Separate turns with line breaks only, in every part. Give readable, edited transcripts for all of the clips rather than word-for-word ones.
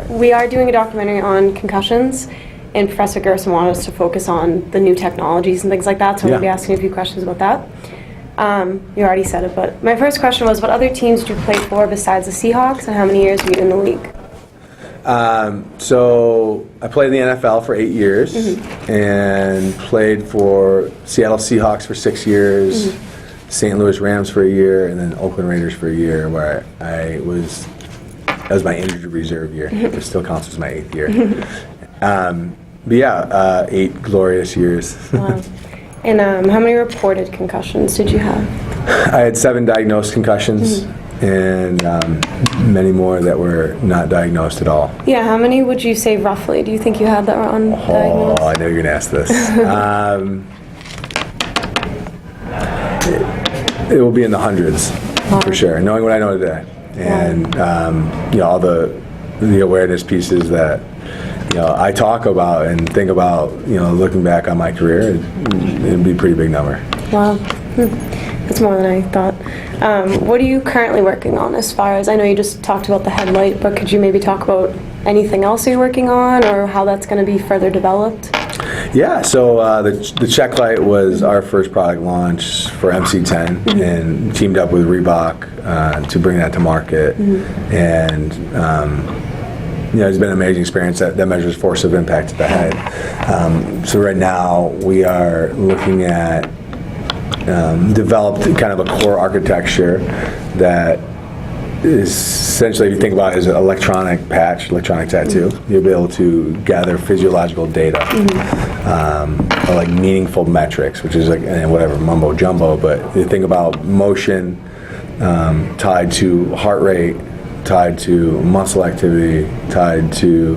we are doing a documentary on concussions, and Professor Gerson wanted us to focus on the new technologies and things like that, so I'm going to be asking a few questions about that. You already said it, but my first question was, what other teams did you play for besides the Seahawks, and how many years were you in the league?
So I played in the NFL for 8 years, and played for Seattle Seahawks for 6 years, St. Louis Rams for a year, and then Oakland Raiders for a year, where that was my injured reserve year. It still counts as my 8th year. But yeah, 8 glorious years.
Wow. And how many reported concussions did you have?
I had 7 diagnosed concussions, and many more that were not diagnosed at all.
Yeah, how many would you say roughly? Do you think you had that were undiagnosed?
Oh, I know you're going to ask this. It will be in the hundreds, for sure, knowing what I know today. And all the awareness pieces that I talk about and think about, looking back on my career, it'd be a pretty big number.
Wow. That's more than I thought. What are you currently working on as far as, I know you just talked about the headlight, but could you maybe talk about anything else you're working on, or how that's going to be further developed?
Yeah, so the check light was our first product launch for MC10, and teamed up with Reebok to bring that to market. And it's been an amazing experience that measures force of impact at the head. So right now we are looking at developed kind of a core architecture that is essentially, if you think about it as an electronic patch, electronic tattoo, you'll be able to gather physiological data, or like meaningful metrics, which is like whatever mumbo jumbo, but you think about motion tied to heart rate, tied to muscle activity, tied to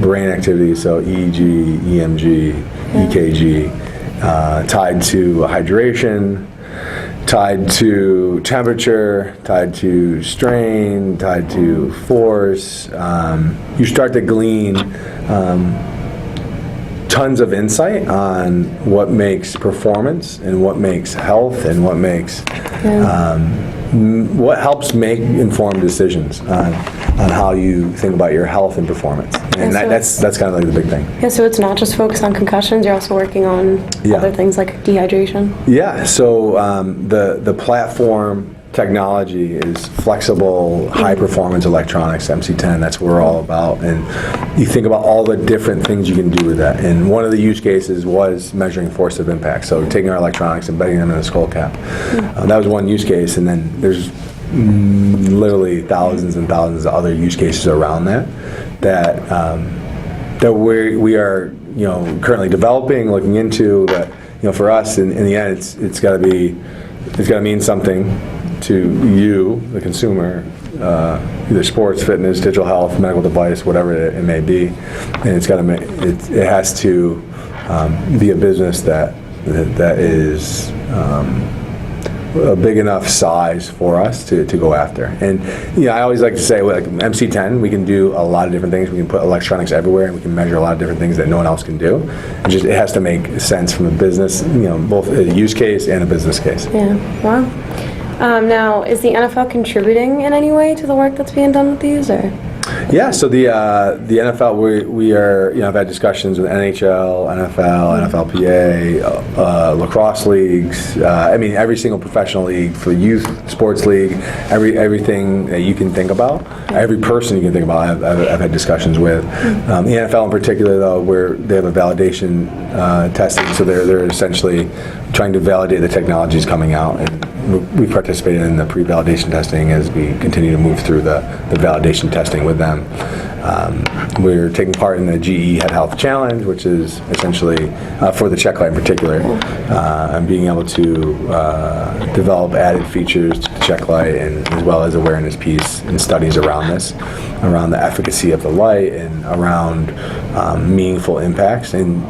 brain activity, so EEG, EMG, EKG, tied to hydration, tied to temperature, tied to strain, tied to force. You start to glean tons of insight on what makes performance and what makes health and what makes what helps make informed decisions on how you think about your health and performance. And that's kind of like the big thing. Yeah,
so it's not just focused on concussions, you're also working on other things like dehydration?
Yeah, so the platform technology is flexible, high-performance electronics, MC10, that's what we're all about. And you think about all the different things you can do with that. And one of the use cases was measuring force of impact. So taking our electronics and embedding them in a skull cap. That was one use case, and then there's literally thousands and thousands of other use cases around that we are currently developing, looking into. That for us, in the end, it's got to mean something to you, the consumer, either sports, fitness, digital health, medical device, whatever it may be, and it has to be a business that is a big enough size for us to go after. And I always like to say, like MC10, we can do a lot of different things. We can put electronics everywhere, and we can measure a lot of different things that no one else can do. It has to make sense from a business, both a use case and a business case.
Yeah. Wow. Now, is the NFL contributing in any way to the work that's being done with these, or?
Yeah, so the NFL, we are, I've had discussions with NHL, NFL, NFLPA, lacrosse leagues, every single professional league, for youth sports league, everything that you can think about, every person you can think about, I've had discussions with. The NFL in particular, though, where they have a validation testing, so they're essentially trying to validate the technologies coming out, and we participated in the pre-validation testing as we continue to move through the validation testing with them. We're taking part in the GE Head Health Challenge, which is essentially for the check light in particular, and being able to develop added features to the check light, and as well as awareness piece and studies around this, around the efficacy of the light and around meaningful impacts. And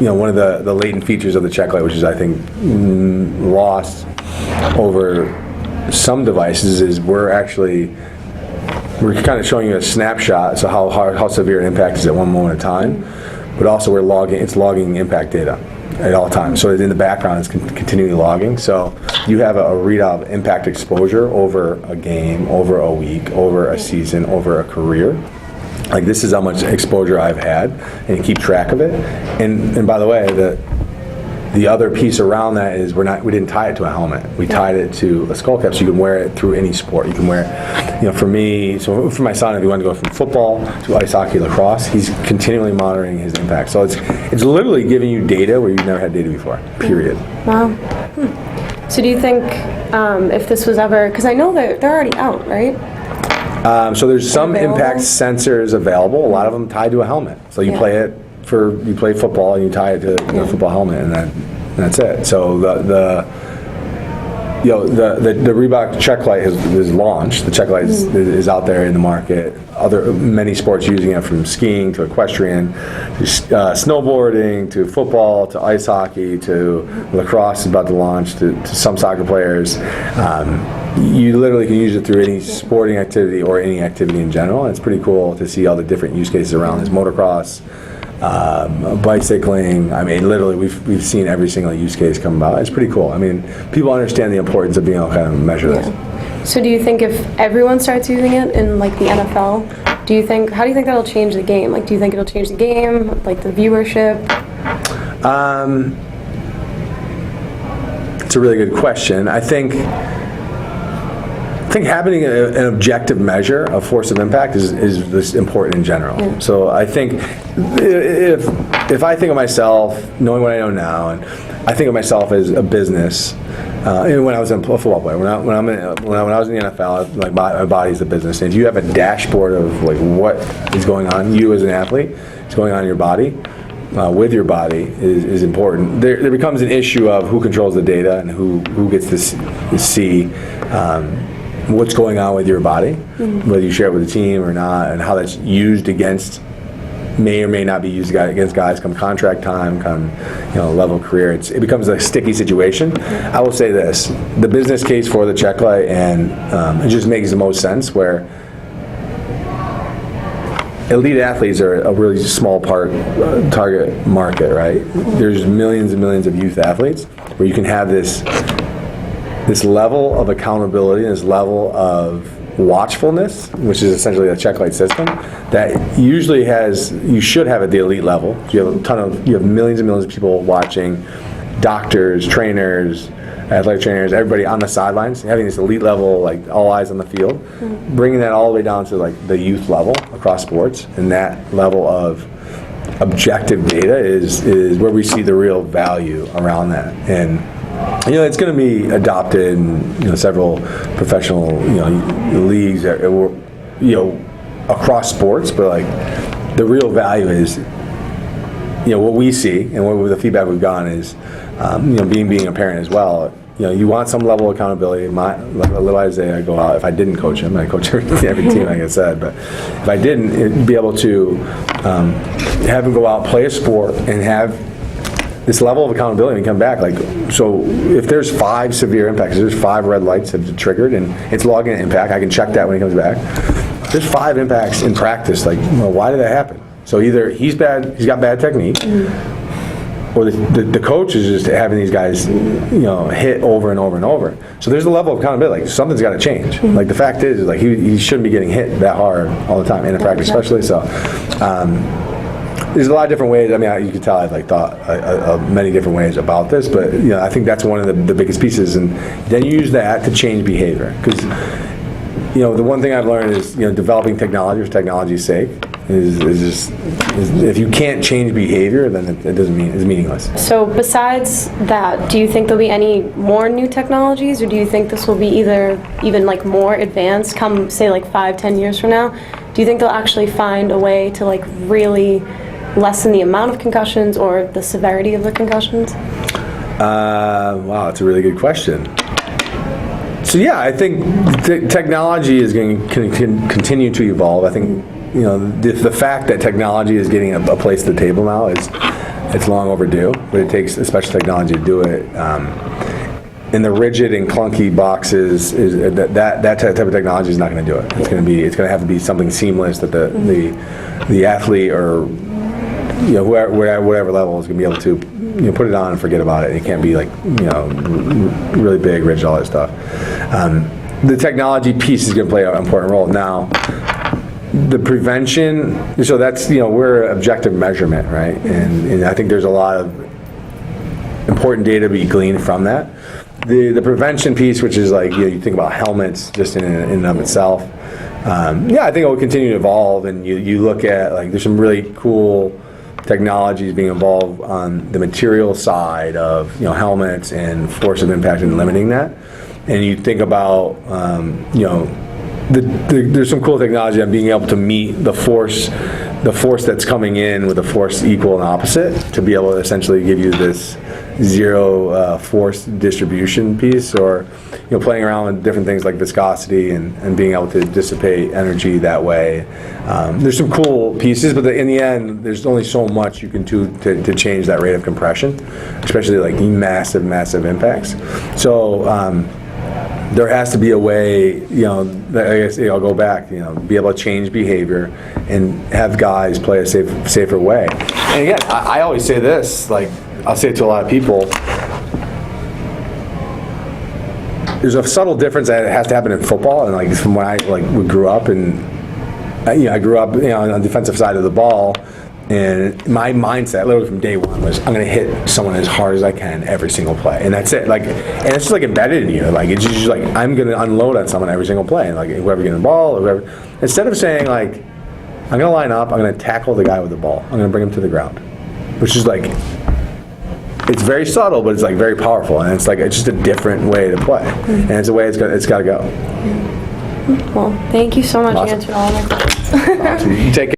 one of the latent features of the check light, which is I think lost over some devices, is we're kind of showing you a snapshot, so how severe an impact is at one moment of time, but also it's logging impact data at all times. So in the background, it's continually logging. So you have a readout of impact exposure over a game, over a week, over a season, over a career. like this is how much exposure I've had, and keep track of it. And by the way, the other piece around that is we didn't tie it to a helmet. We tied it to a skull cap, so you can wear it through any sport. You can wear it, for me, so for my son, if he wanted to go from football to ice hockey, lacrosse, he's continually monitoring his impact. So it's literally giving you data where you've never had data before, period.
Wow. So do you think if this was ever, because I know they're already out, right?
So there's some
available?
impact sensors available, a lot of them tied to a helmet. So you play football and you tie it to a football helmet, and that's it. So the Reebok Check Light is launched. The Check Light is out there in the market. Many sports using it, from skiing to equestrian, to snowboarding, to football, to ice hockey, to lacrosse is about to launch, to some soccer players. You literally can use it through any sporting activity or any activity in general. It's pretty cool to see all the different use cases around this. Motocross, bicycling. I mean, literally, we've seen every single use case come about. It's pretty coll. I mean, people understand the importance of being able to kind of measure this.
So do you think if everyone starts using it in like the NFL, how do you think that'll change the game? Like, do you think it'll change the game, like the viewership?
It's a really good question. I think having an objective measure of force of impact is important in general. Yeah. So I think if I think of myself, knowing what I know now, and I think of myself as a business, even when I was a football player, when I was in the NFL, like my body's a business. And if you have a dashboard of like what is going on, you as an athlete, is going on in your body, with your body is important. There becomes an issue of who controls the data and who gets to see what's going on with your body, whether you share it with the team or not, and how that's used may or may not be used against guys come contract time, come level of career. It becomes a sticky situation. I will say this: the business case for the Check Light, and it just makes the most sense, where elite athletes are a really small target market, right? There's millions and millions of youth athletes where you can have this level of accountability and this level of watchfulness, which is essentially a Check Light system, that usually you should have at the elite level. You have millions and millions of people watching, doctors, trainers, athletic trainers, everybody on the sidelines, having this elite level, like all eyes on the field, bringing that all the way down to like the youth level across sports, and that level of objective data is where we see the real value around that. And it's going to be adopted in several professional leagues across sports, but like the real value is what we see, and what the feedback we've gotten is being a parent as well. You want some level of accountability. Little Isaiah, I go out. If I didn't coach him, I coach every team, like I said. But if I didn't, be able to have him go out, play a sport, and have this level of accountability and come back. Like, so if there's 5 severe impacts, there's 5 red lights have triggered, and it's logging an impact. I can check that when he comes back. There's 5 impacts in practice. Like, why did that happen? So either he's got bad technique, or the coach is just having these guys, hit over and over and over. So there's a level of accountability. Like, something's got to change. Like, the fact is like he shouldn't be getting hit that hard all the time, in a practice especially. So there's a lot of different ways. I mean, you can tell I've thought of many different ways about this, but I think that's one of the biggest pieces. And then you use that to change behavior, because the one thing I've learned is developing technology for technology's sake is if you can't change behavior, then it's meaningless.
So besides that, do you think there'll be any more new technologies, or do you think this will be even like more advanced come, say, like 5-10 years from now? Do you think they'll actually find a way to like really lessen the amount of concussions or the severity of the concussions?
Wow, that's a really good question. So yeah, I think technology is going to continue to evolve. I think the fact that technology is getting a place at the table now it's long overdue, but it takes a special technology to do it. In the rigid and clunky boxes, that type of technology is not going to do it. It's going to have to be something seamless that the athlete or whatever level is going to be able to put it on and forget about it. It can't be like really big, rigid, all that stuff. The technology piece is going to play an important role. Now, the prevention, so that's, we're objective measurement, right? And I think there's a lot of important data to be gleaned from that. The prevention piece, which is like, you think about helmets just in and of itself. I think it will continue to evolve, and you look at, like, there's some really cool technologies being involved on the material side of, helmets and force of impact and limiting that. And you think about, there's some cool technology on being able to meet the force that's coming in with a force equal and opposite, to be able to essentially give you this zero force distribution piece, or playing around with different things like viscosity and being able to dissipate energy that way. There's some cool pieces, but in the end, there's only so much you can do to change that rate of compression, especially like massive impacts. So there has to be a way, I guess I'll go back, be able to change behavior and have guys play a safer way. And again, I always say this, like, I'll say it to a lot of people, there's a subtle difference that has to happen in football, and like from when we grew up, and I grew up on the defensive side of the ball, and my mindset literally from day one was, I'm going to hit someone as hard as I can every single play, and that's it. Like, and it's just like embedded in you. Like, it's just like, I'm going to unload on someone every single play, and like whoever getting the ball, or whoever. Instead of saying like, I'm going to line up, I'm going to tackle the guy with the ball, I'm going to bring him to the ground, which is like, it's very subtle, but it's like very powerful, and it's like, it's just a different way to play, and it's a way it's got to go.
Well, thank you so much.
Awesome.
You answered all my questions.
You take